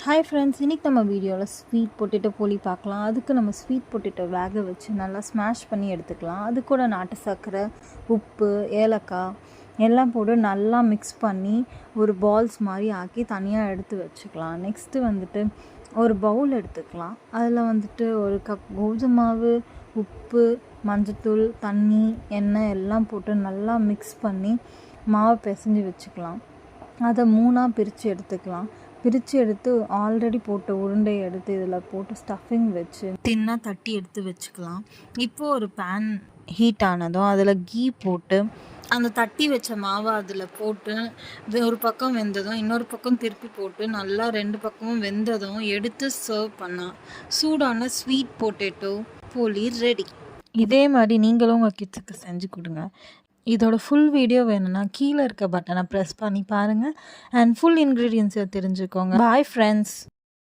Hi friends, இன்றைக்கி நம்ம வீடியோவில் ஸ்வீட் பொட்டேட்டோ போலி பார்க்கலாம். அதுக்கு நம்ம ஸ்வீட் பொட்டேட்டோ வேக வச்சு நல்லா ஸ்மாஷ் பண்ணி எடுத்துக்கலாம். அது கூட நாட்டு சர்க்கரை, உப்பு, ஏலக்காய் எல்லாம் போட்டு நல்லா மிக்ஸ் பண்ணி ஒரு பால்ஸ் மாதிரி ஆக்கி தனியாக எடுத்து வச்சுக்கலாம். நெக்ஸ்ட்டு வந்துட்டு ஒரு பவுல் எடுத்துக்கலாம். அதில் வந்துட்டு ஒரு கப் கோதுமை மாவு, உப்பு, மஞ்சத்தூள், தண்ணி, எண்ணெய் எல்லாம் போட்டு நல்லா மிக்ஸ் பண்ணி மாவு பிசைஞ்சு வச்சுக்கலாம். அதை 3ஆக பிரித்து எடுத்துக்கலாம். பிரித்து எடுத்து ஆல்ரெடி போட்ட உருண்டையை எடுத்து இதில் போட்டு ஸ்டஃபிங் வச்சு தின்னாக தட்டி எடுத்து வச்சுக்கலாம். இப்போது ஒரு பேன் ஹீட் ஆனதும் அதில் கீ போட்டு அந்த தட்டி வச்ச மாவை அதில் போட்டு ஒரு பக்கம் வெந்ததும் இன்னொரு பக்கம் திருப்பி போட்டு நல்லா 2 பக்கமும் வெந்ததும் எடுத்து சர்வ் பண்ணால் சூடான ஸ்வீட் பொட்டேட்டோ போலி ரெடி. இதே மாதிரி நீங்களும் உங்கள் கிட்ஸுக்கு செஞ்சு கொடுங்க. இதோட ஃபுல் வீடியோ வேணும்னா கீழே இருக்க பட்டனை ப்ரெஸ் பண்ணி பாருங்கள் அண்ட் ஃபுல் இன்க்ரீடியன்ஸை தெரிஞ்சுக்கோங்க. Bye friends.